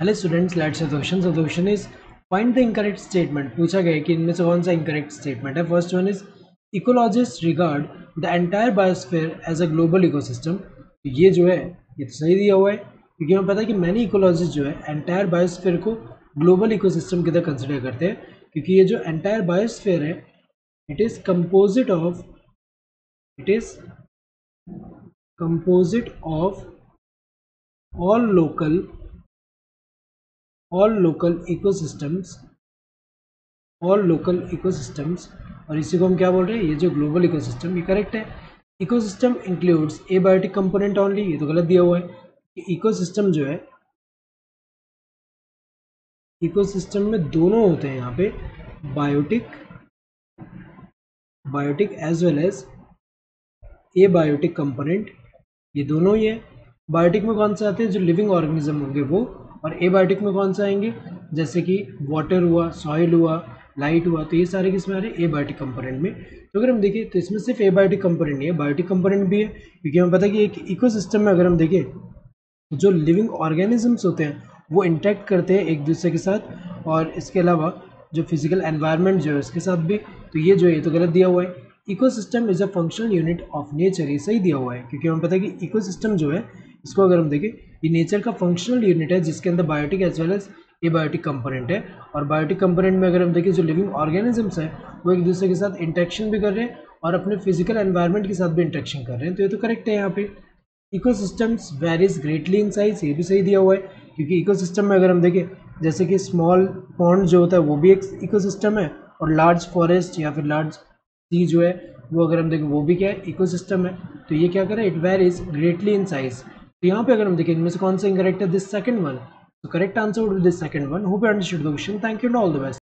Hello students, let's say question. So question is find the incorrect statement. पूछा गया है कि इनमें से कौन सा इनकरेक्ट स्टेटमेंट है। First one is ecologist regard the entire biosphere as a global ecosystem. तो ये जो है ये तो सही दिया हुआ है, क्योंकि हमें पता है कि मैनी इकोलॉजिस्ट जो है एंटायर बायोस्फीयर को ग्लोबल इकोसिस्टम की तरह कंसिडर करते हैं, क्योंकि ये जो एंटायर बायोस्फीयर है it is composite of all local ecosystems. और इसी को हम क्या बोल रहे हैं, ये जो ग्लोबल इकोसिस्टम, ये करेक्ट है। Ecosystem includes abiotic component only, ये तो गलत दिया हुआ है कि इकोसिस्टम जो है, इकोसिस्टम में दोनों होते हैं यहाँ पे, biotic as well as abiotic component, ये दोनों ही है। बायोटिक में कौन से आते हैं, जो लिविंग ऑर्गेनिज्म होंगे वो, और एबायोटिक में कौन सा आएंगे, जैसे कि वाटर हुआ, सॉइल हुआ, लाइट हुआ, तो ये सारे किसमें आ रहे हैं, एबायोटिक कंपोनेंट में। तो अगर हम देखें तो इसमें सिर्फ एबायोटिक कंपोनेंट नहीं है, बायोटिक कंपोनेंट भी है, क्योंकि हमें पता है कि एक इकोसिस्टम में अगर हम देखें जो लिविंग ऑर्गेनिजम्स होते हैं वो इंटरेक्ट करते हैं एक दूसरे के साथ, और इसके अलावा जो फिजिकल एनवायरनमेंट जो है उसके साथ भी। तो ये जो है ये तो गलत दिया हुआ है। Ecosystem is a functional unit of nature, ये सही दिया हुआ है, क्योंकि हमें पता है कि इकोसिस्टम जो है इसको अगर हम देखें ये नेचर का फंक्शनल यूनिट है, जिसके अंदर biotic as well as abiotic component है। और बायोटिक कंपोनेंट में अगर हम देखें जो लिविंग ऑर्गेनिजम्स हैं वो एक दूसरे के साथ इंटरेक्शन भी कर रहे हैं और अपने फिजिकल एनवायरनमेंट के साथ भी इंटरेक्शन कर रहे हैं, तो ये तो करेक्ट है यहाँ पे। Ecosystems varies greatly in size, ये भी सही दिया हुआ है, क्योंकि इकोसिस्टम में अगर हम देखें जैसे कि स्मॉल पॉन्ड जो होता है वो भी एक इकोसिस्टम है, और लार्ज फॉरेस्ट या फिर लार्ज सी जो है वो अगर हम देखें वो भी क्या है, इकोसिस्टम है। तो ये क्या करें, it varies greatly in size. तो यहाँ पे अगर हम देखें इनमें से कौन सा इनकरेक्ट है, दिस सेकंड वन। तो correct answer would be this second one. Hope you understood the question. Thank you and all the best.